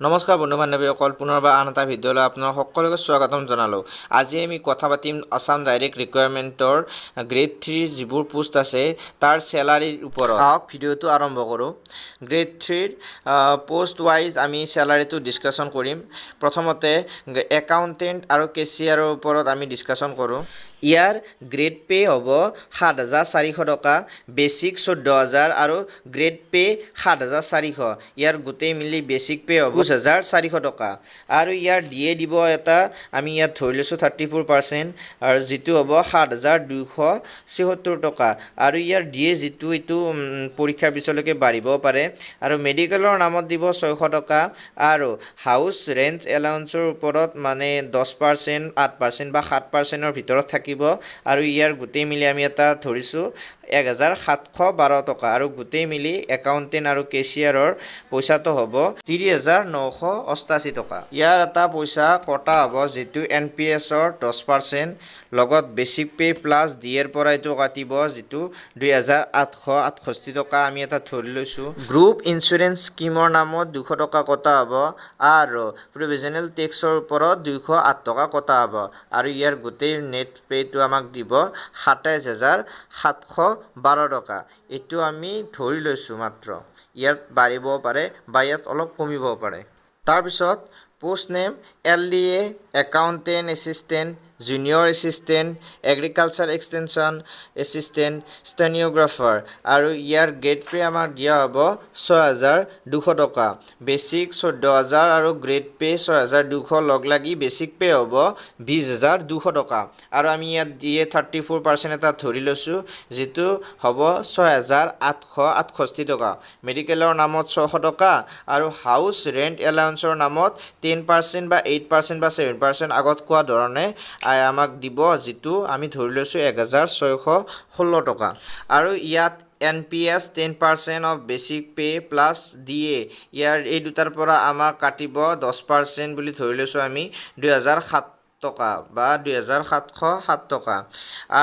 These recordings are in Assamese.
নমস্কাৰ বন্ধু বান্ধৱীসকল পুনৰবাৰ আন এটা ভিডিঅ'লৈ আপোনাক সকলোকে স্বাগতম জনালোঁ। আজি আমি কথা পাতিম আসাম ডাইৰেক্ট ৰিকুৱাৰমেণ্টৰ গ্ৰেড 3 যিবোৰ পোষ্ট আছে তাৰ চেলাৰীৰ ওপৰত। আহক ভিডিঅ'টো আৰম্ভ কৰোঁ। গ্ৰেড 3 পোষ্ট ৱাইজ আমি চেলাৰীটো ডিছকাশ্যন কৰিম। প্ৰথমতে একাউণ্টেণ্ট আৰু কেচিয়াৰৰ ওপৰত আমি ডিছকাশ্যন কৰোঁ। ইয়াৰ গ্ৰেড পে হ'ব ৭,৪০০ টকা, বেচিক ১৪,০০০ আৰু গ্ৰেড পে ৭,৪০০। ইয়াৰ গোটেই মিলি বেচিক পে হ'ব ২,৪০০ টকা আৰু ইয়াৰ দিয়ে দিব এটা আমি ইয়াত ধৰি লৈছোঁ 34% আৰু যিটো হ'ব ৭,২৭৪ টকা আৰু ইয়াৰ দিয়ে যিটো এইটো পৰীক্ষাৰ পিছলৈকে বাঢ়িব পাৰে আৰু মেডিকেলৰ নামত দিব ৬০০ টকা আৰু হাউচ ৰেণ্ট এলাউঞ্চৰ ওপৰত মানে 10%, 8% বা 7%ৰ ভিতৰত থাকিব আৰু ইয়াৰ গোটেই মিলি আমি এটা ধৰিছোঁ ১,৭১২ টকা আৰু গোটেই মিলি একাউণ্টেণ্ট আৰু কেচিয়াৰৰ পইচাটো হ'ব ৩,৯৮৮ টকা। ইয়াৰ এটা পইচা কটা হ'ব যিটো NPSৰ 10% লগত বেচিক পে প্লাছ ডিএৰ পৰা এইটো কাটিব যিটো ২,৮৬৮ টকা আমি এটা ধৰি লৈছোঁ। গ্ৰুপ ইঞ্চুৰেঞ্চ স্কিমৰ নামত ২০০ টকা কটা হ'ব আৰু প্ৰভিজনেল টেক্সৰ ওপৰত ২০৮ টকা কটা হ'ব আৰু ইয়াৰ গোটেই নেট পে'টো আমাক দিব ২৭,৭১২ টকা। এইটো আমি ধৰি লৈছোঁ মাত্ৰ। ইয়াত বাঢ়িব পাৰে বা ইয়াত অলপ কমিব পাৰে। তাৰপিছত post name LDA, accountant assistant, junior assistant, agriculture extension assistant, stenographer আৰু ইয়াৰ গ্ৰেড পে আমাক দিয়া হ'ব ৬,২০০ টকা, বেচিক ১৪,০০০ আৰু গ্ৰেড পে ৬,২০০ লগ লাগি বেচিক পে হ'ব ২০,২০০ টকা আৰু আমি ইয়াত দিয়ে 34% এটা ধৰি লৈছোঁ যিটো হ'ব ৬,৮৬৮ টকা। মেডিকেলৰ নামত ৬০০ টকা আৰু হাউচ ৰেণ্ট এলাউঞ্চৰ নামত 10% বা 8% বা 7% আগত কোৱা ধৰণে আমাক দিব যিটো আমি ধৰি লৈছোঁ ১,৬১৬ টকা আৰু ইয়াত NPS 10% of basic pay plus DA ইয়াৰ এই দুটাৰ পৰা আমাক কাটিব 10% বুলি ধৰি লৈছোঁ আমি ২,০০৭ টকা বা ২,৭০৭ টকা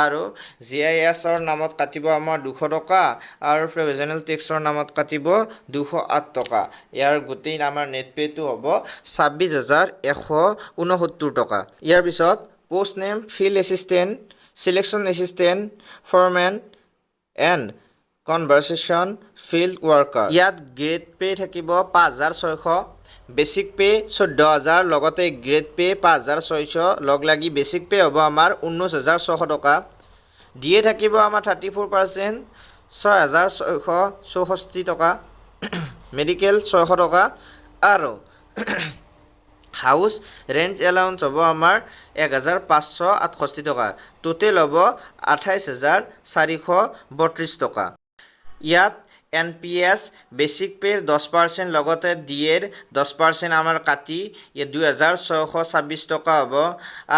আৰু GISৰ নামত কাটিব আমাৰ ২০০ টকা আৰু প্ৰভিজনেল টেক্সৰ নামত কাটিব ২০৮ টকা। ইয়াৰ গোটেই আমাৰ নেট পে'টো হ'ব ২৬,১৬৯ টকা। ইয়াৰ পিছত post name field assistant, selection assistant, foreman and conservation field worker. ইয়াত গ্ৰেড পে থাকিব ৫,৬০০, বেচিক পে ১৪,০০০ লগতে গ্ৰেড পে ৫,৬০০ লগ লাগি বেচিক পে হ'ব আমাৰ ১৯,৬০০ টকা। দিয়ে থাকিব আমাৰ 34%, ৬,৬৬৪ টকা, মেডিকেল ৬০০ টকা আৰু হাউচ ৰেণ্ট এলাউঞ্চ হ'ব আমাৰ ১,৫৬৮ টকা। টোটেল হ'ব ২৮,৪৩২ টকা। ইয়াত NPS বেচিক পে'ৰ 10% লগতে ডিএৰ 10% আমাৰ কাটি ইয়াত ২,৬২৬ টকা হ'ব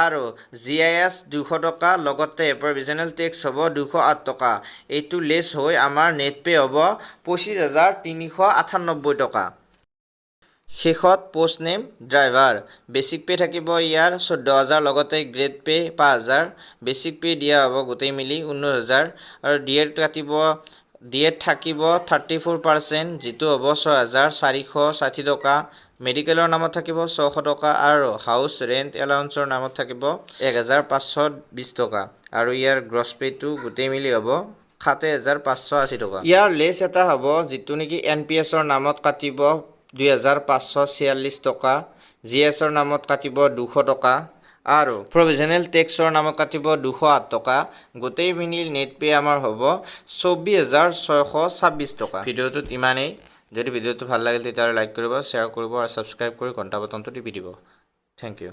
আৰু GIS ২০০ টকা লগতে প্ৰভিজনেল টেক্স হ'ব ২০৮ টকা। এইটো লেছ হৈ আমাৰ নেট পে' হ'ব ২৫,৩৯৮ টকা। শেষত post name driver, basic pay থাকিব ইয়াৰ ১৪,০০০ লগতে গ্ৰেড পে ৫,০০০, বেচিক পে দিয়া হ'ব গোটেই মিলি ১৯,০০০ আৰু ডিএত থাকিব 34% যিটো হ'ব ৬,৪৬০ টকা, মেডিকেলৰ নামত থাকিব ৬০০ টকা আৰু হাউচ ৰেণ্ট এলাউঞ্চৰ নামত থাকিব ১,৫২০ টকা আৰু ইয়াৰ গ্ৰছ পে'টো গোটেই মিলি হ'ব ৭,৫৮০ টকা। ইয়াৰ লেছ এটা হ'ব যিটো নেকি NPSৰ নামত কাটিব ২,৫৪৬ টকা, GSৰ নামত কাটিব ২০০ টকা আৰু প্ৰভিজনেল টেক্সৰ নামত কাটিব ২০৮ টকা। গোটেই মিলি নেট পে' আমাৰ হ'ব ২৪,৬২৬ টকা। ভিডিঅ'টোত ইমানেই। যদি ভিডিঅ'টো ভাল লাগিল তেতিয়াহ'লে লাইক কৰিব, শ্বেয়াৰ কৰিব আৰু ছাবস্ক্ৰাইব কৰি ঘণ্টা বটনটো টিপি দিব। Thank U.